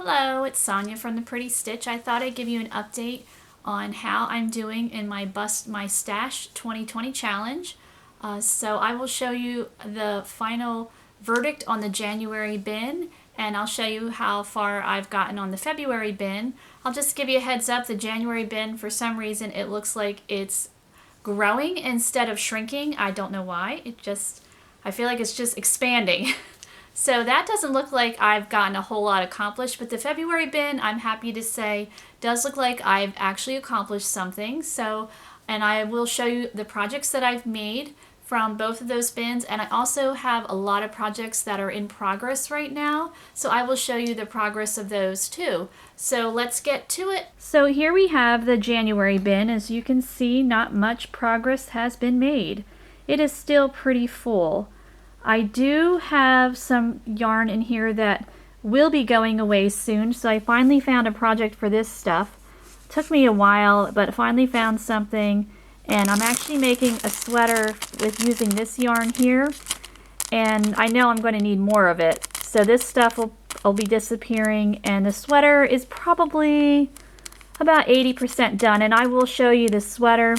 Hello, it's Sonia from The Pretty Stitch. I thought I'd give you an update on how I'm doing in my Bust My Stash 2020 challenge. So I will show you the final verdict on the January bin, and I'll show you how far I've gotten on the February bin. I'll just give you a heads up, the January bin, for some reason it looks like it's growing instead of shrinking. I don't know why. I feel like it's just expanding. So that doesn't look like I've gotten a whole lot accomplished, but the February bin, I'm happy to say, does look like I've actually accomplished something. And I will show you the projects that I've made from both of those bins, and I also have a lot of projects that are in progress right now, so I will show you the progress of those too. So let's get to it. So here we have the January bin. As you can see, not much progress has been made. It is still pretty full. I do have some yarn in here that will be going away soon, so I finally found a project for this stuff. Took me a while, but finally found something, and I'm actually making a sweater with using this yarn here, and I know I'm going to need more of it. So this stuff will be disappearing, and the sweater is probably about 80% done, and I will show you the sweater.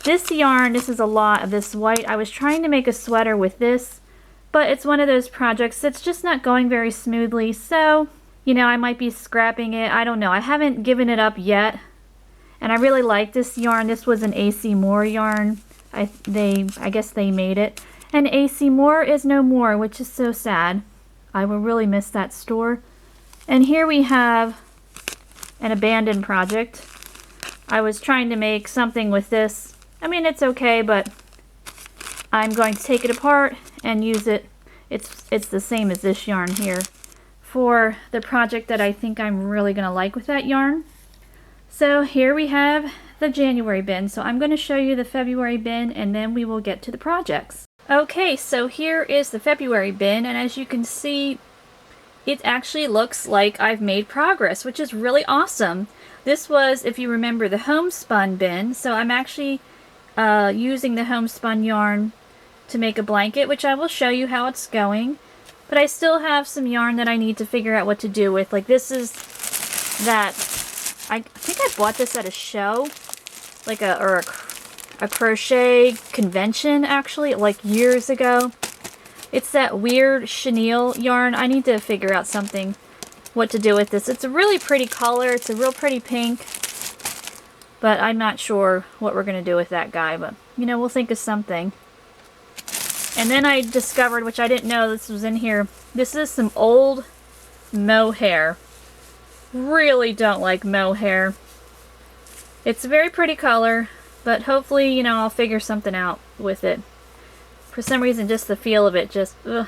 This yarn, this is a lot of this white. I was trying to make a sweater with this, but it's one of those projects that's just not going very smoothly, so, you know, I might be scrapping it. I don't know. I haven't given it up yet, and I really like this yarn. This was an AC Moore yarn. I guess they made it. And AC Moore is no more, which is so sad. I will really miss that store. And here we have an abandoned project. I was trying to make something with this. I mean, it's okay, but I'm going to take it apart and use it. It's the same as this yarn here for the project that I think I'm really going to like with that yarn. So here we have the January bin. So I'm going to show you the February bin, and then we will get to the projects. Okay, so here is the February bin, and as you can see, it actually looks like I've made progress, which is really awesome. This was, if you remember, the homespun bin, so I'm actually using the homespun yarn to make a blanket, which I will show you how it's going. But I still have some yarn that I need to figure out what to do with. Like this is that, I think I bought this at a show, like a crochet convention actually, like years ago. It's that weird chenille yarn. I need to figure out something, what to do with this. It's a really pretty color. It's a real pretty pink. But I'm not sure what we're going to do with that guy. But, you know, we'll think of something. And then I discovered, which I didn't know this was in here, this is some old mohair. Really don't like mohair. It's a very pretty color, but hopefully, you know, I'll figure something out with it. For some reason, just the feel of it, just, ugh.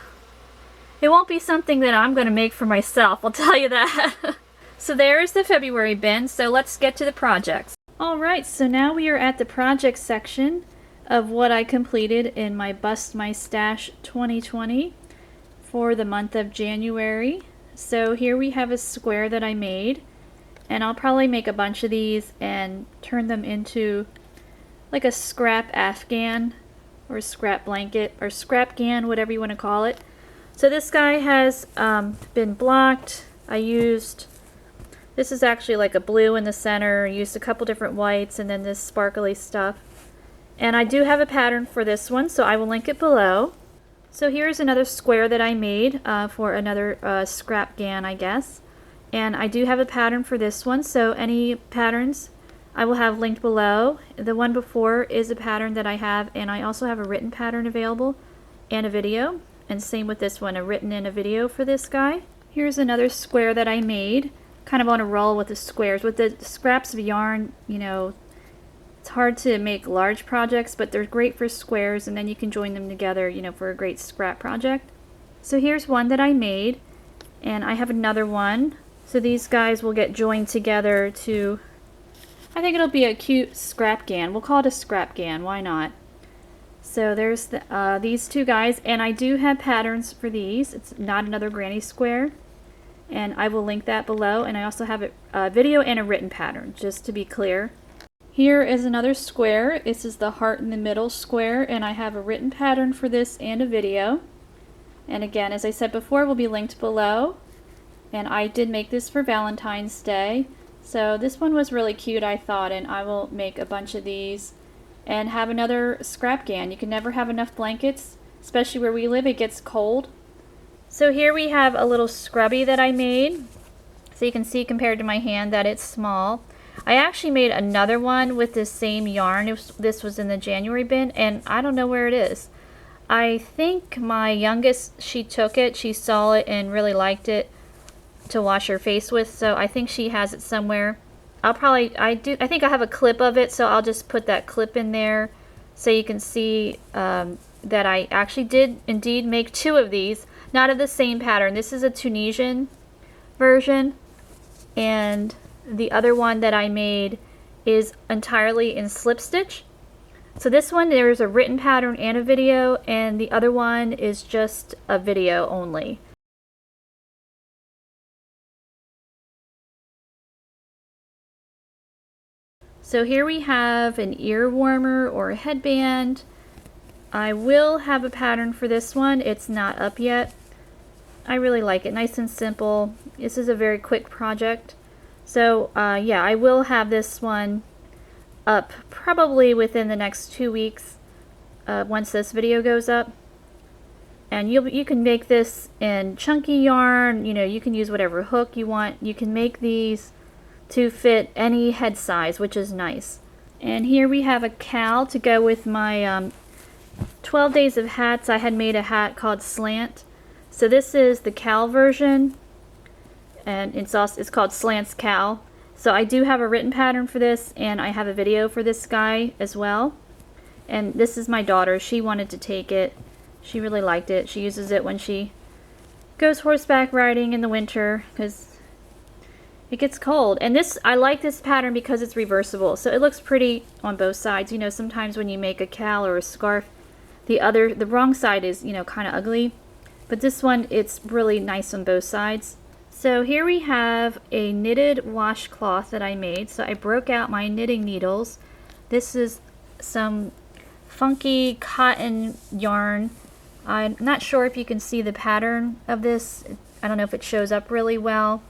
It won't be something that I'm going to make for myself, I'll tell you that. So there's the February bin, so let's get to the projects. Alright, so now we are at the project section of what I completed in my Bust My Stash 2020 for the month of January. So here we have a square that I made, and I'll probably make a bunch of these and turn them into like a scrap afghan or a scrap blanket or scrap gan, whatever you want to call it. So this guy has been blocked. This is actually like a blue in the center. I used a couple different whites and then this sparkly stuff. And I do have a pattern for this one, so I will link it below. So here's another square that I made for another scrap gan, I guess. And I do have a pattern for this one, so any patterns I will have linked below. The one before is a pattern that I have, and I also have a written pattern available and a video. And same with this one, a written and a video for this guy. Here's another square that I made, kind of on a roll with the squares. With the scraps of yarn, you know, it's hard to make large projects, but they're great for squares, and then you can join them together, you know, for a great scrap project. So here's one that I made, and I have another one. So these guys will get joined together to, I think it'll be a cute scrap gan. We'll call it a scrap gan, why not? So there's these two guys, and I do have patterns for these. It's not another granny square, and I will link that below, and I also have a video and a written pattern, just to be clear. Here is another square. This is the heart in the middle square, and I have a written pattern for this and a video. And again, as I said before, will be linked below. and I did make this for Valentine's Day. So this one was really cute, I thought, and I will make a bunch of these and have another scrap GAN. You can never have enough blankets, especially where we live. It gets cold. So here we have a little scrubby that I made. So you can see compared to my hand that it's small. I actually made another one with this same yarn. This was in the January bin, and I don't know where it is. I think my youngest, she took it, she saw it and really liked it to wash her face with, so I think she has it somewhere. I think I have a clip of it, so I'll just put that clip in there so you can see that I actually did indeed make two of these, not of the same pattern. This is a Tunisian version, and the other one that I made is entirely in slip stitch. So this one, there's a written pattern and a video, and the other one is just a video only. So here we have an ear warmer or a headband. I will have a pattern for this one. It's not up yet. I really like it, nice and simple. This is a very quick project. So yeah, I will have this one up probably within the next 2 weeks once this video goes up. And you can make this in chunky yarn, you know, you can use whatever hook you want. You can make these to fit any head size, which is nice. And here we have a cowl to go with my 12 days of hats. I had made a hat called Slant. So this is the cowl version, and it's called Slant's Cowl. So I do have a written pattern for this, and I have a video for this guy as well. And this is my daughter. She wanted to take it. She really liked it. She uses it when she goes horseback riding in the winter because it gets cold. And this, I like this pattern because it's reversible. So it looks pretty on both sides. You know, sometimes when you make a cowl or a scarf, the wrong side is, you know, kind of ugly. But this one, it's really nice on both sides. So here we have a knitted washcloth that I made. So I broke out my knitting needles. This is some funky cotton yarn. I'm not sure if you can see the pattern of this. I don't know if it shows up really well.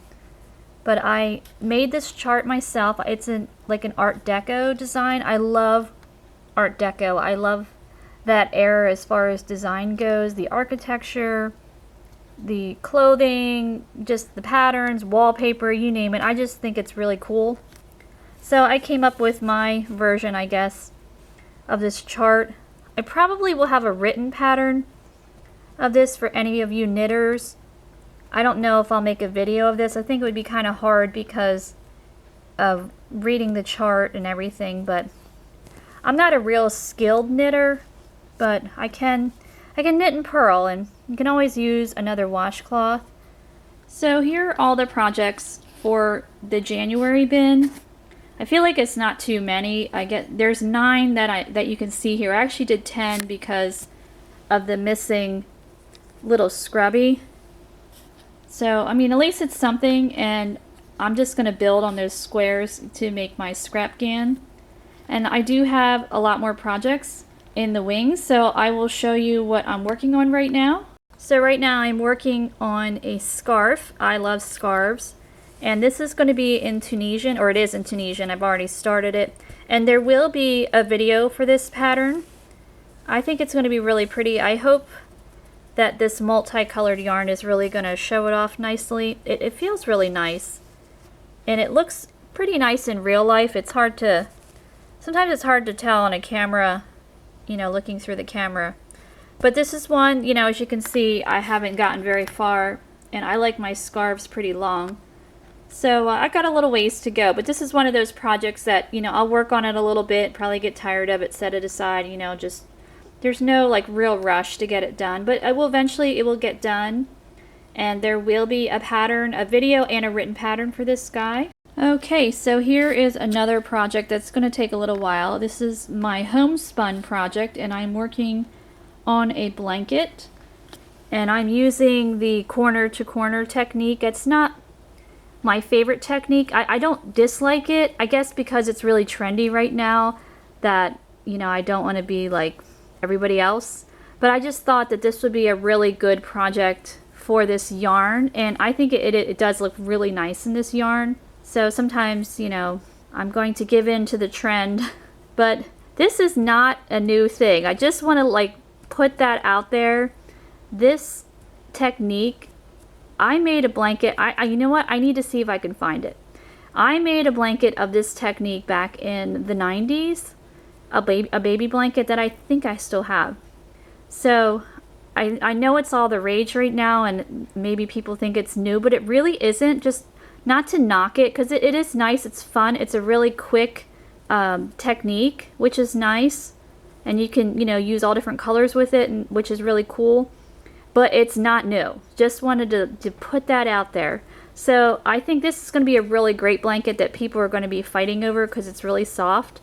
But I made this chart myself. It's like an Art Deco design. I love Art Deco. I love that era as far as design goes. The architecture, the clothing, just the patterns, wallpaper, you name it. I just think it's really cool. So I came up with my version, I guess, of this chart. I probably will have a written pattern of this for any of you knitters. I don't know if I'll make a video of this. I think it would be kind of hard because of reading the chart and everything, but I'm not a real skilled knitter, but I can knit and purl, and you can always use another washcloth. So here are all the projects for the January bin. I feel like it's not too many. There's 9 that you can see here. I actually did 10 because of the missing little scrubby. So I mean, at least it's something, and I'm just going to build on those squares to make my scrap GAN. And I do have a lot more projects in the wings, so I will show you what I'm working on right now. So right now I'm working on a scarf. I love scarves, and this is going to be in Tunisian, or it is in Tunisian. I've already started it, and there will be a video for this pattern. I think it's going to be really pretty. I hope that this multicolored yarn is really going to show it off nicely. It feels really nice, and it looks pretty nice in real life. Sometimes it's hard to tell on a camera, you know, looking through the camera. But this is one, you know, as you can see, I haven't gotten very far, and I like my scarves pretty long. So I got a little ways to go, but this is one of those projects that, you know, I'll work on it a little bit, probably get tired of it, set it aside, you know, just, there's no like real rush to get it done, but it will get done, and there will be a pattern, a video and a written pattern for this guy. Okay, so here is another project that's going to take a little while. This is my homespun project, and I'm working on a blanket, and I'm using the corner to corner technique. It's not my favorite technique. I don't dislike it, I guess because it's really trendy right now, that, you know, I don't want to be like everybody else, but I just thought that this would be a really good project for this yarn, and I think it does look really nice in this yarn. So sometimes, you know, I'm going to give in to the trend, but this is not a new thing. I just want to like put that out there. This technique, I made a blanket. You know what? I need to see if I can find it. I made a blanket of this technique back in the 90s, a baby blanket that I think I still have. So I know it's all the rage right now, and maybe people think it's new, but it really isn't. Just not to knock it, because it is nice, it's fun, it's a really quick technique, which is nice, and you can, you know, use all different colors with it, which is really cool, but it's not new. Just wanted to put that out there. So I think this is going to be a really great blanket that people are going to be fighting over because it's really soft.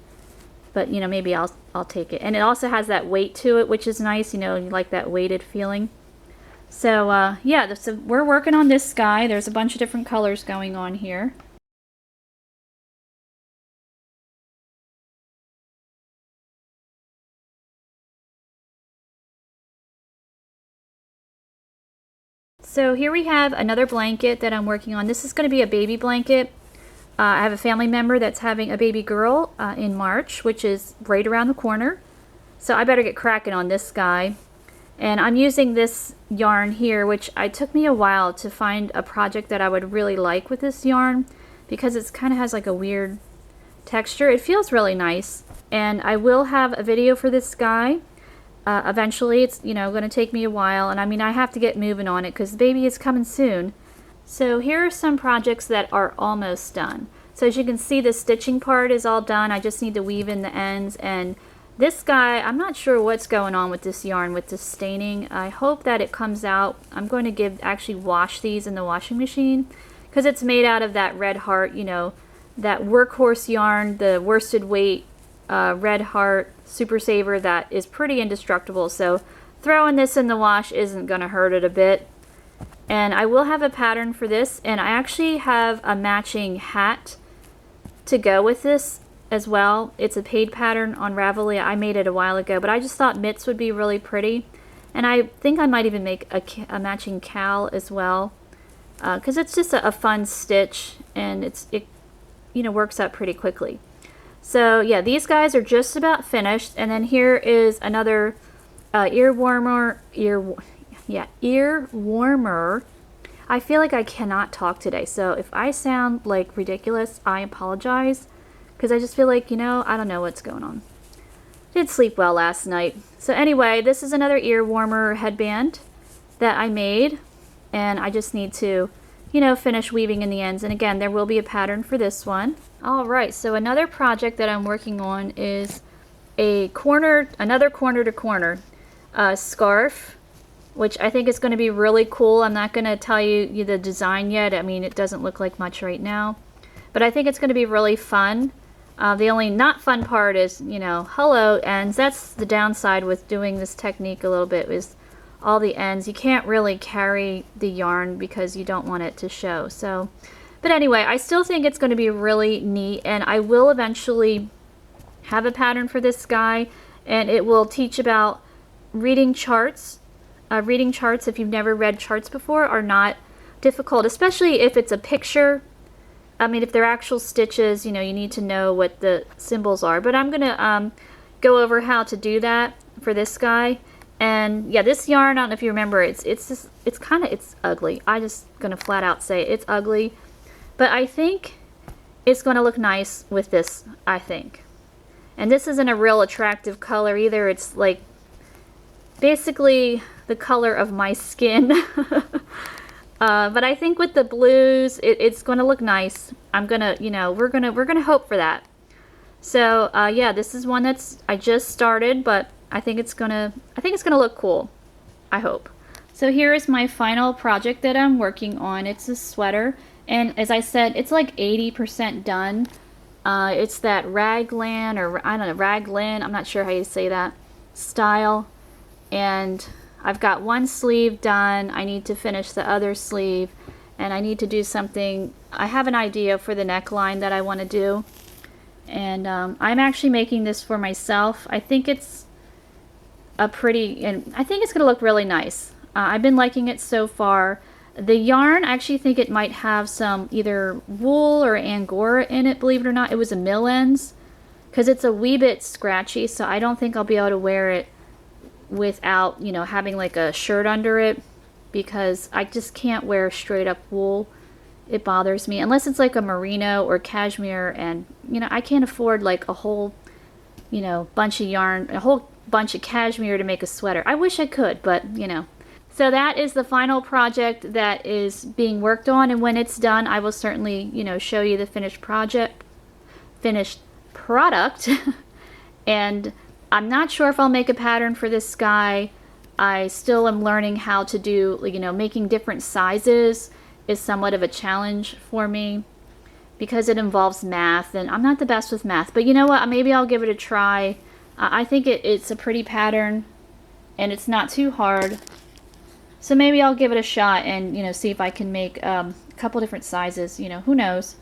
But, you know, maybe I'll take it. And it also has that weight to it, which is nice. You know, you like that weighted feeling. So, yeah, so we're working on this sky. There's a bunch of different colors going on here. So here we have another blanket that I'm working on. This is going to be a baby blanket. I have a family member that's having a baby girl in March, which is right around the corner. So I better get cracking on this guy. And I'm using this yarn here, which it took me a while to find a project that I would really like with this yarn, because it kind of has like a weird texture. It feels really nice. And I will have a video for this guy. Eventually, it's, you know, going to take me a while, and I mean, I have to get moving on it because the baby is coming soon. So here are some projects that are almost done. So as you can see, the stitching part is all done. I just need to weave in the ends, and this guy, I'm not sure what's going on with this yarn with the staining. I hope that it comes out. I'm going to actually wash these in the washing machine because it's made out of that Red Heart, you know, that workhorse yarn, the worsted weight Red Heart Super Saver that is pretty indestructible. So throwing this in the wash isn't going to hurt it a bit. And I will have a pattern for this, and I actually have a matching hat to go with this as well. It's a paid pattern on Ravelry. I made it a while ago, but I just thought mitts would be really pretty. And I think I might even make a matching cowl as well, because it's just a fun stitch, and it you know, works out pretty quickly. So yeah, these guys are just about finished, and then here is another ear warmer. I feel like I cannot talk today, so if I sound like ridiculous, I apologize, because I just feel like, you know, I don't know what's going on. Did sleep well last night. So anyway, this is another ear warmer headband that I made, and I just need to, you know, finish weaving in the ends. And again, there will be a pattern for this one. Alright, so another project that I'm working on is another corner to corner scarf, which I think is going to be really cool. I'm not going to tell you the design yet. I mean, it doesn't look like much right now, but I think it's going to be really fun. The only not fun part is, you know, hello ends. That's the downside with doing this technique a little bit, is all the ends. You can't really carry the yarn because you don't want it to show. So, but anyway, I still think it's going to be really neat, and I will eventually have a pattern for this guy, and it will teach about reading charts. Reading charts, if you've never read charts before, are not difficult, especially if it's a picture. I mean, if they're actual stitches, you know, you need to know what the symbols are. But I'm going to go over how to do that for this guy. And yeah, this yarn, I don't know if you remember, it's ugly. I just going to flat out say it's ugly. But I think it's going to look nice with this, I think. And this isn't a real attractive color either. It's like basically the color of my skin. But I think with the blues, it's going to look nice. I'm going to, you know, we're going to hope for that. So, yeah, this is one I just started, but I think it's going to look cool. I hope. So here is my final project that I'm working on. It's a sweater. And as I said, it's like 80% done. It's that raglan, or I don't know, raglan, I'm not sure how you say that, style. And I've got one sleeve done. I need to finish the other sleeve, and I need to do something. I have an idea for the neckline that I want to do, and I'm actually making this for myself. I think it's I think it's going to look really nice. I've been liking it so far. The yarn, I actually think it might have some either wool or angora in it, believe it or not. It was a mill ends, because it's a wee bit scratchy, so I don't think I'll be able to wear it without, you know, having like a shirt under it, because I just can't wear straight up wool. It bothers me, unless it's like a merino or cashmere, and, you know, I can't afford like a whole, you know, bunch of yarn, a whole bunch of cashmere to make a sweater. I wish I could, but, you know. So that is the final project that is being worked on, and when it's done, I will certainly, you know, show you the finished product. And I'm not sure if I'll make a pattern for this sky. I still am learning how to do, you know, making different sizes is somewhat of a challenge for me because it involves math, and I'm not the best with math, but you know what, maybe I'll give it a try. I think it's a pretty pattern and it's not too hard, so maybe I'll give it a shot and, you know, see if I can make a couple different sizes, you know, who knows.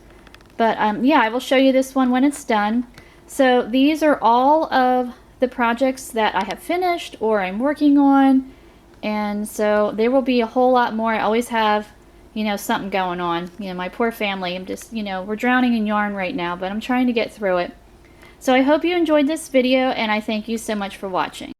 But yeah, I will show you this one when it's done. So these are all of the projects that I have finished or I'm working on, and so there will be a whole lot more. I always have, you know, something going on. You know, my poor family, I'm just, you know, we're drowning in yarn right now, but I'm trying to get through it. So I hope you enjoyed this video, and I thank you so much for watching.